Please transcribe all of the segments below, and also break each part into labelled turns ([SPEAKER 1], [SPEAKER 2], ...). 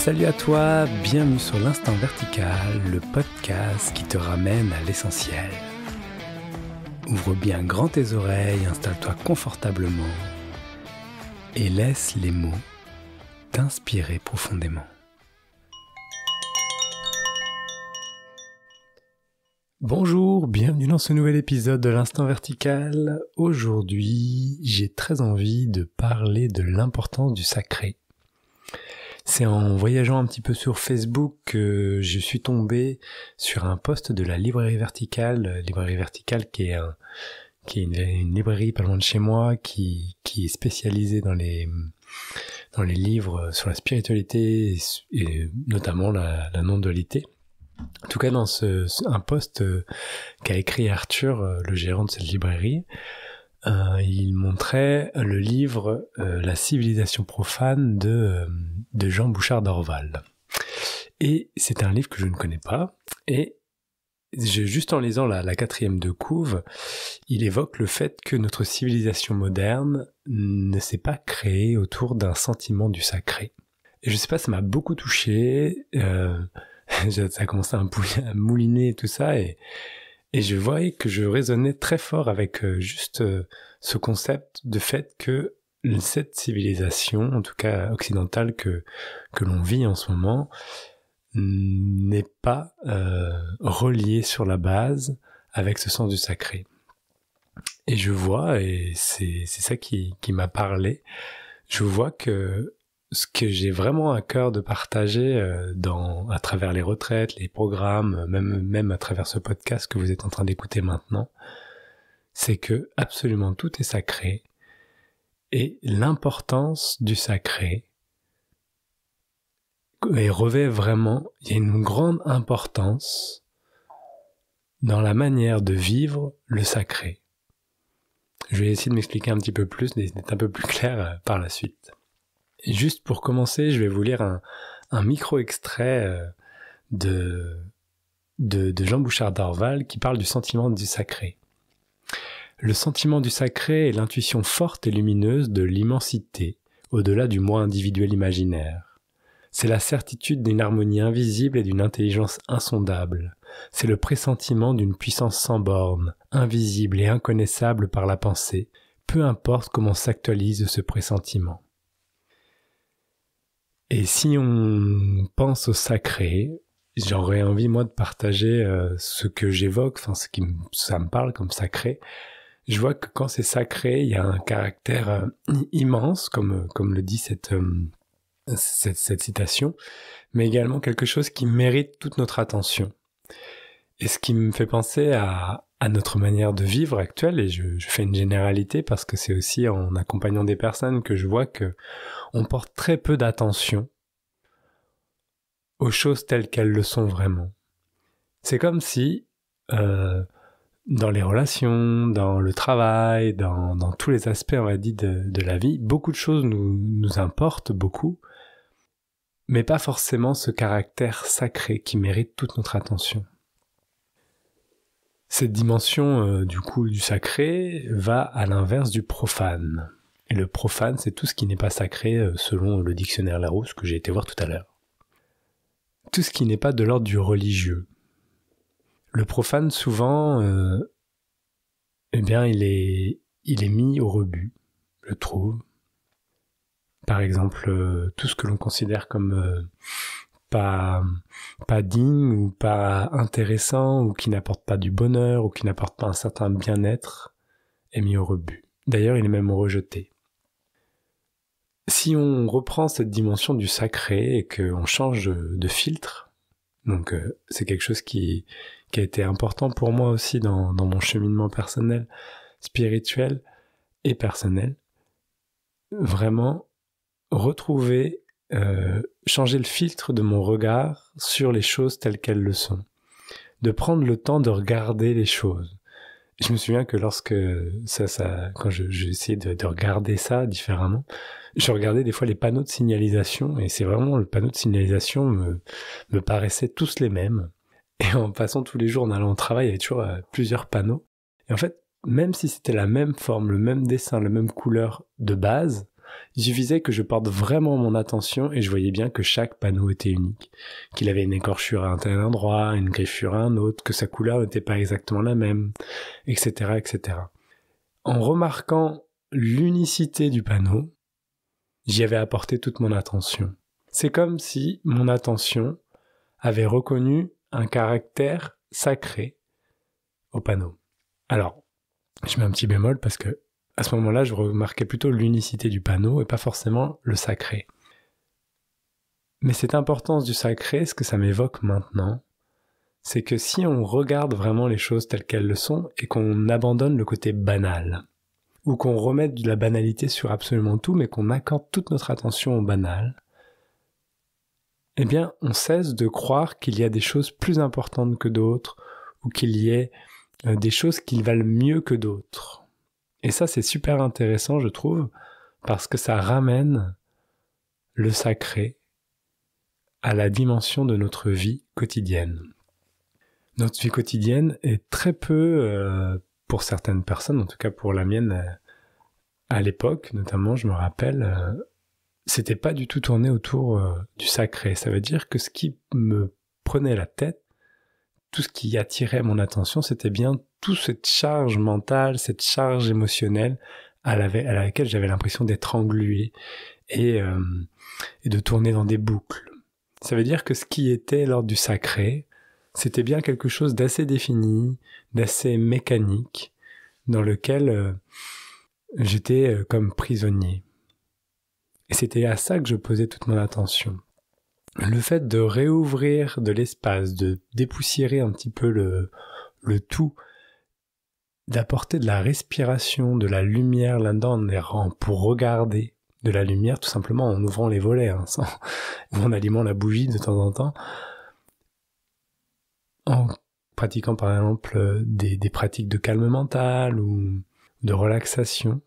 [SPEAKER 1] Salut à toi, bienvenue sur l'Instant Vertical, le podcast qui te ramène à l'essentiel. Ouvre bien grand tes oreilles, installe-toi confortablement et laisse les mots t'inspirer profondément. Bonjour, bienvenue dans ce nouvel épisode de l'Instant Vertical. Aujourd'hui, j'ai très envie de parler de l'importance du sacré. C'est en voyageant un petit peu sur Facebook que je suis tombé sur un post de la Librairie Verticale qui est une librairie pas loin de chez moi, qui est spécialisée dans les livres sur la spiritualité et notamment la non-dualité. En tout cas, dans un post qu'a écrit Arthur, le gérant de cette librairie, il montrait le livre La civilisation profane de Jean Bouchard d'Orval. Et c'est un livre que je ne connais pas, et juste en lisant la 4e de couve, il évoque le fait que notre civilisation moderne ne s'est pas créée autour d'un sentiment du sacré. Et je sais pas, ça m'a beaucoup touché, ça a commencé à mouliner et tout ça, et je voyais que je résonnais très fort avec ce concept de fait que cette civilisation, en tout cas occidentale que l'on vit en ce moment, n'est pas reliée sur la base avec ce sens du sacré. Et je vois, et c'est ça qui m'a parlé, je vois que ce que j'ai vraiment à cœur de partager à travers les retraites, les programmes, même à travers ce podcast que vous êtes en train d'écouter maintenant, c'est que absolument tout est sacré, et l'importance du sacré revêt vraiment, il y a une grande importance dans la manière de vivre le sacré. Je vais essayer de m'expliquer un petit peu plus, d'être un peu plus clair par la suite. Et juste pour commencer, je vais vous lire un micro-extrait de Jean Bouchard d'Orval qui parle du sentiment du sacré. Le sentiment du sacré est l'intuition forte et lumineuse de l'immensité, au-delà du moi individuel imaginaire. C'est la certitude d'une harmonie invisible et d'une intelligence insondable. C'est le pressentiment d'une puissance sans bornes, invisible et inconnaissable par la pensée, peu importe comment s'actualise ce pressentiment. Et si on pense au sacré, j'aurais envie moi de partager ce que j'évoque, enfin ça me parle comme sacré. Je vois que quand c'est sacré, il y a un caractère immense, comme le dit cette citation, mais également quelque chose qui mérite toute notre attention. Et ce qui me fait penser à notre manière de vivre actuelle, et je fais une généralité parce que c'est aussi en accompagnant des personnes que je vois que on porte très peu d'attention aux choses telles qu'elles le sont vraiment. C'est comme si dans les relations, dans le travail, dans tous les aspects, on va dire, de la vie, beaucoup de choses nous importent beaucoup, mais pas forcément ce caractère sacré qui mérite toute notre attention. Cette dimension du sacré va à l'inverse du profane. Et le profane, c'est tout ce qui n'est pas sacré selon le dictionnaire Larousse que j'ai été voir tout à l'heure. Tout ce qui n'est pas de l'ordre du religieux. Le profane, souvent, il est mis au rebut, je trouve. Par exemple, tout ce que l'on considère comme pas digne ou pas intéressant ou qui n'apporte pas du bonheur ou qui n'apporte pas un certain bien-être est mis au rebut. D'ailleurs, il est même rejeté. Si on reprend cette dimension du sacré et qu'on change de filtre, donc c'est quelque chose qui a été important pour moi aussi dans mon cheminement personnel, spirituel et personnel, vraiment retrouver, changer le filtre de mon regard sur les choses telles qu'elles le sont, de prendre le temps de regarder les choses. Je me souviens que lorsque quand j'ai essayé de regarder ça différemment, je regardais des fois les panneaux de signalisation, et c'est vraiment le panneau de signalisation me paraissait tous les mêmes. Et en passant tous les jours en allant au travail, il y avait toujours plusieurs panneaux. Et en fait, même si c'était la même forme, le même dessin, la même couleur de base, Il suffisait que je porte vraiment mon attention et je voyais bien que chaque panneau était unique, qu'il avait une écorchure à un tel endroit, une griffure à un autre, que sa couleur n'était pas exactement la même, etc., etc. En remarquant l'unicité du panneau, j'y avais apporté toute mon attention. C'est comme si mon attention avait reconnu un caractère sacré au panneau. Alors, je mets un petit bémol parce que à ce moment-là, je remarquais plutôt l'unicité du panneau et pas forcément le sacré. Mais cette importance du sacré, ce que ça m'évoque maintenant, c'est que si on regarde vraiment les choses telles qu'elles le sont et qu'on abandonne le côté banal, ou qu'on remette de la banalité sur absolument tout, mais qu'on accorde toute notre attention au banal, eh bien, on cesse de croire qu'il y a des choses plus importantes que d'autres, ou qu'il y ait des choses qui valent mieux que d'autres. Et ça, c'est super intéressant, je trouve, parce que ça ramène le sacré à la dimension de notre vie quotidienne. Notre vie quotidienne est très peu, pour certaines personnes, en tout cas pour la mienne, à l'époque, notamment, je me rappelle, c'était pas du tout tourné autour du sacré. Ça veut dire que ce qui me prenait la tête, tout ce qui attirait mon attention, c'était bien toute cette charge mentale, cette charge émotionnelle à laquelle j'avais l'impression d'être englué et de tourner dans des boucles. Ça veut dire que ce qui était l'ordre du sacré, c'était bien quelque chose d'assez défini, d'assez mécanique, dans lequel j'étais comme prisonnier. Et c'était à ça que je posais toute mon attention. Le fait de réouvrir de l'espace, de dépoussiérer un petit peu le tout, d'apporter de la respiration, de la lumière là-dedans pour regarder de la lumière tout simplement en ouvrant les volets, ou en allumant la bougie de temps en temps, en pratiquant par exemple des pratiques de calme mental ou de relaxation.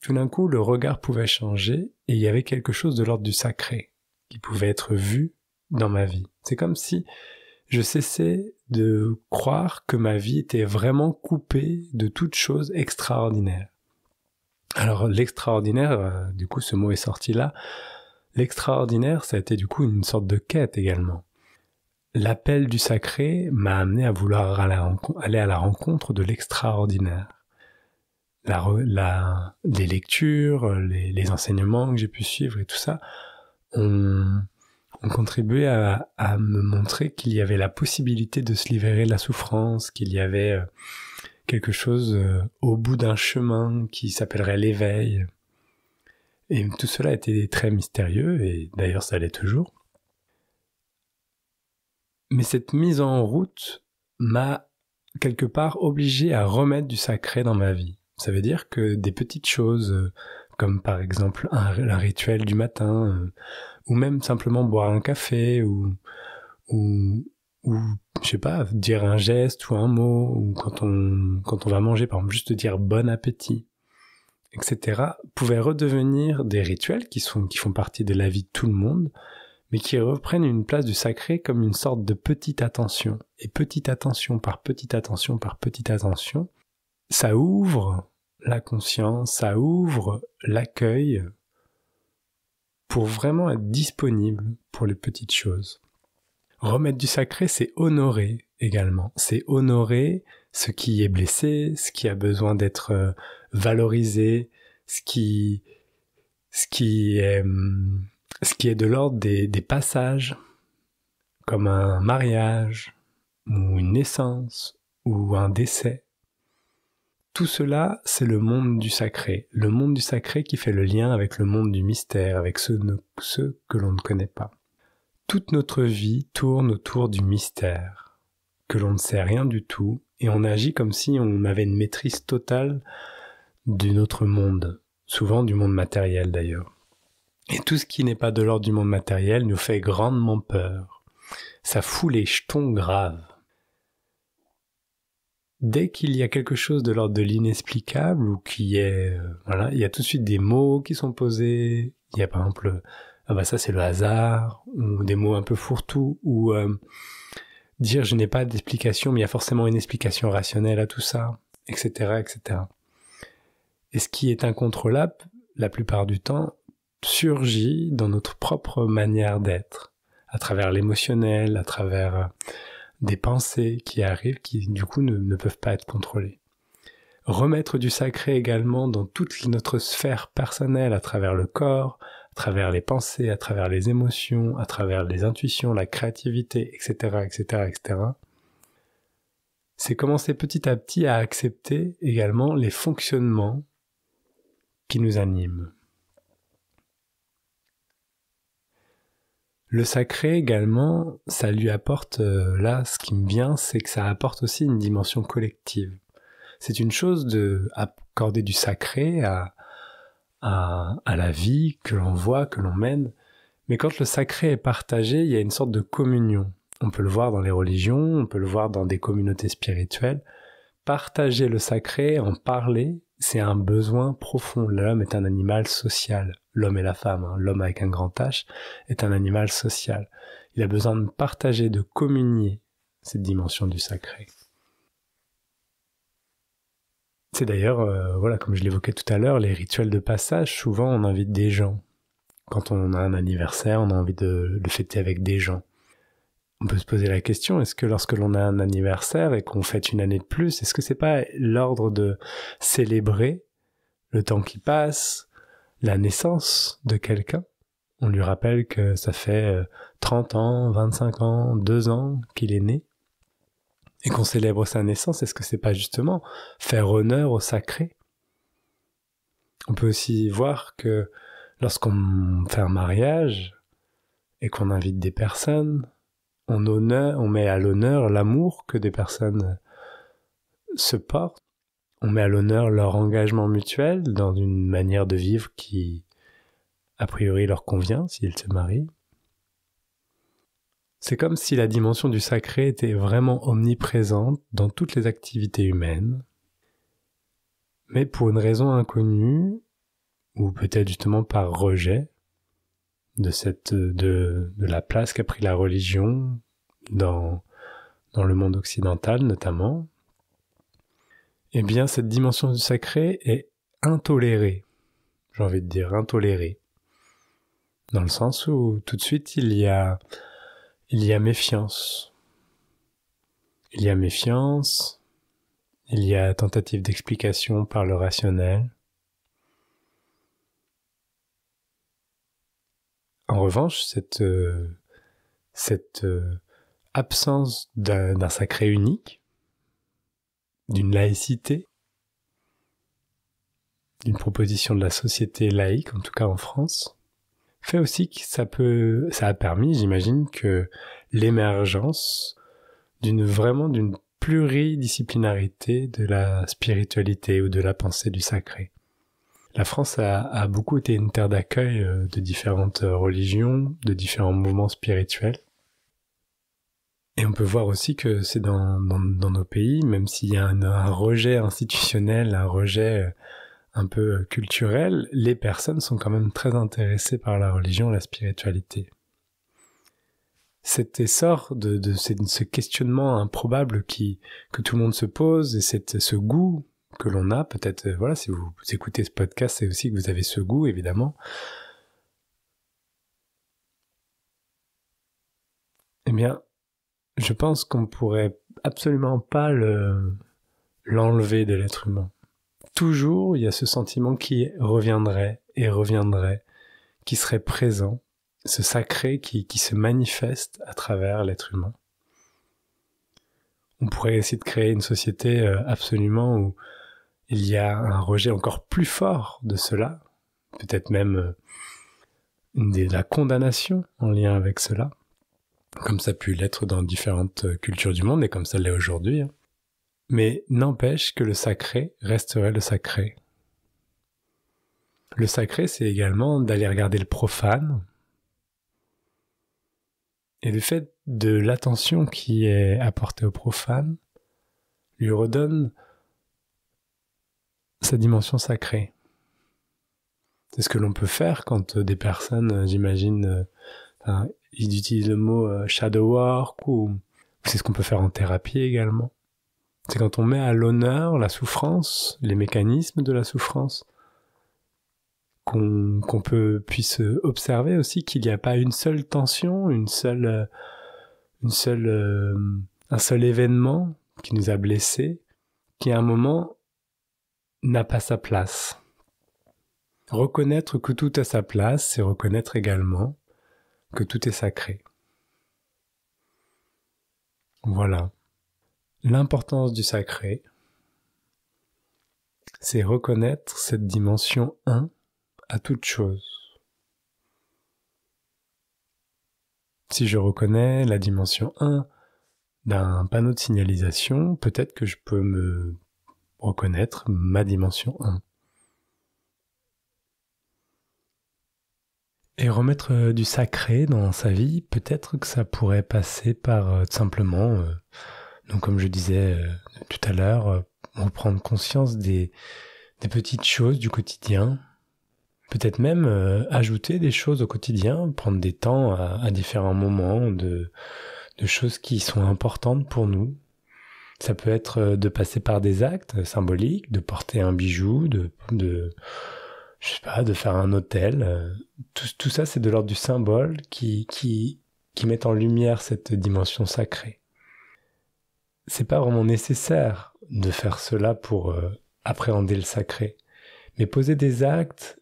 [SPEAKER 1] Tout d'un coup, le regard pouvait changer et il y avait quelque chose de l'ordre du sacré qui pouvait être vu dans ma vie. C'est comme si je cessais de croire que ma vie était vraiment coupée de toute chose extraordinaire. Alors l'extraordinaire, du coup ce mot est sorti là, l'extraordinaire ça a été du coup une sorte de quête également. L'appel du sacré m'a amené à vouloir aller à la rencontre de l'extraordinaire. Les lectures, les enseignements que j'ai pu suivre et tout ça ont contribué à me montrer qu'il y avait la possibilité de se libérer de la souffrance, qu'il y avait quelque chose au bout d'un chemin qui s'appellerait l'éveil. Et tout cela était très mystérieux, et d'ailleurs ça l'est toujours. Mais cette mise en route m'a quelque part obligé à remettre du sacré dans ma vie. Ça veut dire que des petites choses, comme par exemple un rituel du matin, ou même simplement boire un café, ou je sais pas, dire un geste ou un mot, ou quand on va manger, par exemple, juste dire bon appétit, etc., pouvaient redevenir des rituels qui font partie de la vie de tout le monde, mais qui reprennent une place du sacré comme une sorte de petite attention. Et petite attention par petite attention par petite attention, ça ouvre la conscience, ça ouvre l'accueil pour vraiment être disponible pour les petites choses. Remettre du sacré, c'est honorer également. C'est honorer ce qui est blessé, ce qui a besoin d'être valorisé, ce qui est de l'ordre des passages, comme un mariage, ou une naissance, ou un décès. Tout cela, c'est le monde du sacré. Le monde du sacré qui fait le lien avec le monde du mystère, avec ceux que l'on ne connaît pas. Toute notre vie tourne autour du mystère, que l'on ne sait rien du tout, et on agit comme si on avait une maîtrise totale de notre monde, souvent du monde matériel d'ailleurs. Et tout ce qui n'est pas de l'ordre du monde matériel nous fait grandement peur. Ça fout les jetons graves. Dès qu'il y a quelque chose de l'ordre de l'inexplicable ou qui est, il y a tout de suite des mots qui sont posés. Il y a par exemple, ça c'est le hasard, ou des mots un peu fourre-tout, ou dire je n'ai pas d'explication, mais il y a forcément une explication rationnelle à tout ça, etc., etc. Et ce qui est incontrôlable, la plupart du temps, surgit dans notre propre manière d'être, à travers l'émotionnel, à travers des pensées qui arrivent, qui du coup ne peuvent pas être contrôlées. Remettre du sacré également dans toute notre sphère personnelle, à travers le corps, à travers les pensées, à travers les émotions, à travers les intuitions, la créativité, etc., etc., etc. C'est commencer petit à petit à accepter également les fonctionnements qui nous animent. Le sacré également, ça lui apporte, là, ce qui me vient, c'est que ça apporte aussi une dimension collective. C'est une chose d'accorder du sacré à la vie que l'on voit, que l'on mène. Mais quand le sacré est partagé, il y a une sorte de communion. On peut le voir dans les religions, on peut le voir dans des communautés spirituelles. Partager le sacré, en parler, c'est un besoin profond. L'homme est un animal social. L'homme et la femme, l'homme avec un grand H, est un animal social. Il a besoin de partager, de communier cette dimension du sacré. C'est d'ailleurs, comme je l'évoquais tout à l'heure, les rituels de passage, souvent on invite des gens. Quand on a un anniversaire, on a envie de le fêter avec des gens. On peut se poser la question, est-ce que lorsque l'on a un anniversaire et qu'on fête une année de plus, est-ce que c'est pas l'ordre de célébrer le temps qui passe, la naissance de quelqu'un? On lui rappelle que ça fait 30 ans, 25 ans, 2 ans qu'il est né. Et qu'on célèbre sa naissance, est-ce que c'est pas justement faire honneur au sacré? On peut aussi voir que lorsqu'on fait un mariage et qu'on invite des personnes, on met à l'honneur l'amour que des personnes se portent. On met à l'honneur leur engagement mutuel dans une manière de vivre qui, a priori, leur convient s'ils se marient. C'est comme si la dimension du sacré était vraiment omniprésente dans toutes les activités humaines, mais pour une raison inconnue, ou peut-être justement par rejet de la place qu'a pris la religion dans le monde occidental notamment, eh bien cette dimension du sacré est intolérée, j'ai envie de dire intolérée, dans le sens où tout de suite il y a méfiance. Il y a méfiance, il y a tentative d'explication par le rationnel. En revanche, cette absence d'un sacré unique, d'une laïcité, d'une proposition de la société laïque, en tout cas en France, fait aussi que ça a permis, j'imagine, que l'émergence d'une pluridisciplinarité de la spiritualité ou de la pensée du sacré. La France a beaucoup été une terre d'accueil de différentes religions, de différents mouvements spirituels. Et on peut voir aussi que c'est dans nos pays, même s'il y a un rejet institutionnel, un rejet un peu culturel, les personnes sont quand même très intéressées par la religion et la spiritualité. Cet essor de ce questionnement improbable que tout le monde se pose, et ce goût que l'on a, peut-être, si vous écoutez ce podcast, c'est aussi que vous avez ce goût, évidemment. Eh bien, je pense qu'on pourrait absolument pas l'enlever de l'être humain. Toujours, il y a ce sentiment qui reviendrait et reviendrait, qui serait présent, ce sacré qui se manifeste à travers l'être humain. On pourrait essayer de créer une société absolument où il y a un rejet encore plus fort de cela, peut-être même de la condamnation en lien avec cela, comme ça a pu l'être dans différentes cultures du monde et comme ça l'est aujourd'hui. Mais n'empêche que le sacré resterait le sacré. Le sacré, c'est également d'aller regarder le profane. Et le fait de l'attention qui est apportée au profane lui redonne sa dimension sacrée. C'est ce que l'on peut faire quand des personnes, j'imagine, ils utilisent le mot shadow work, ou c'est ce qu'on peut faire en thérapie également. C'est quand on met à l'honneur la souffrance, les mécanismes de la souffrance, qu'on puisse observer aussi qu'il n'y a pas une seule tension, un seul événement qui nous a blessés, qui à un moment n'a pas sa place. Reconnaître que tout a sa place, c'est reconnaître également que tout est sacré. Voilà. L'importance du sacré, c'est reconnaître cette dimension 1 à toute chose. Si je reconnais la dimension 1 d'un panneau de signalisation, peut-être que je peux me reconnaître ma dimension 1. Et remettre du sacré dans sa vie, peut-être que ça pourrait passer par simplement, donc comme je disais tout à l'heure, reprendre conscience des petites choses du quotidien, peut-être même ajouter des choses au quotidien, prendre des temps à différents moments de choses qui sont importantes pour nous. Ça peut être de passer par des actes symboliques, de porter un bijou, de faire un autel. Tout ça, c'est de l'ordre du symbole qui met en lumière cette dimension sacrée. C'est pas vraiment nécessaire de faire cela pour appréhender le sacré. Mais poser des actes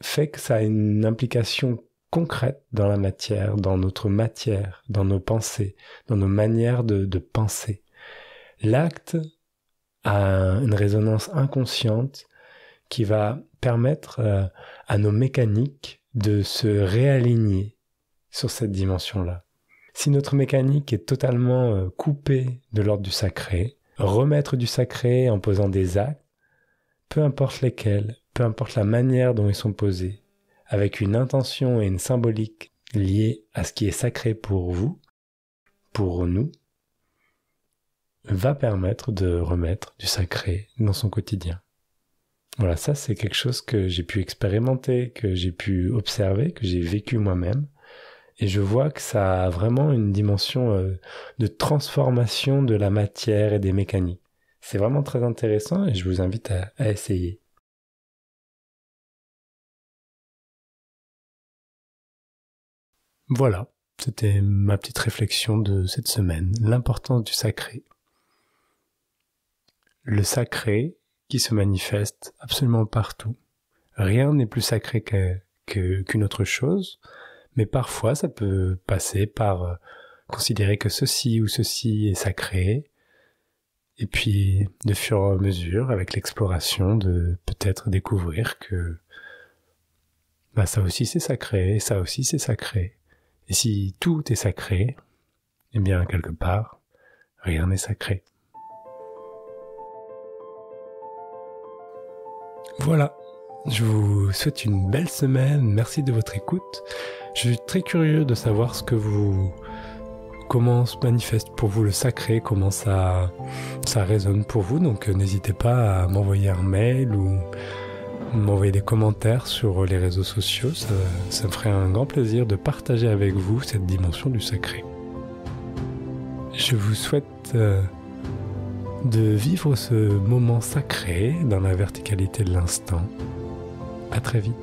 [SPEAKER 1] fait que ça a une implication concrète dans la matière, dans notre matière, dans nos pensées, dans nos manières de penser. L'acte a une résonance inconsciente qui va permettre à nos mécaniques de se réaligner sur cette dimension-là. Si notre mécanique est totalement coupée de l'ordre du sacré, remettre du sacré en posant des actes, peu importe lesquels, peu importe la manière dont ils sont posés, avec une intention et une symbolique liée à ce qui est sacré pour vous, pour nous, va permettre de remettre du sacré dans son quotidien. Voilà, ça c'est quelque chose que j'ai pu expérimenter, que j'ai pu observer, que j'ai vécu moi-même. Et je vois que ça a vraiment une dimension de transformation de la matière et des mécaniques. C'est vraiment très intéressant et je vous invite à essayer. Voilà, c'était ma petite réflexion de cette semaine, l'importance du sacré. Le sacré qui se manifeste absolument partout. Rien n'est plus sacré qu'une autre chose, mais parfois ça peut passer par considérer que ceci ou ceci est sacré, et puis de fur et à mesure, avec l'exploration, de peut-être découvrir que ça aussi c'est sacré, et ça aussi c'est sacré. Et si tout est sacré, eh bien quelque part, rien n'est sacré. Voilà, je vous souhaite une belle semaine, merci de votre écoute. Je suis très curieux de savoir comment se manifeste pour vous le sacré, comment ça résonne pour vous, donc n'hésitez pas à m'envoyer un mail ou m'envoyer des commentaires sur les réseaux sociaux, ça me ferait un grand plaisir de partager avec vous cette dimension du sacré. Je vous souhaite de vivre ce moment sacré dans la verticalité de l'instant. À très vite.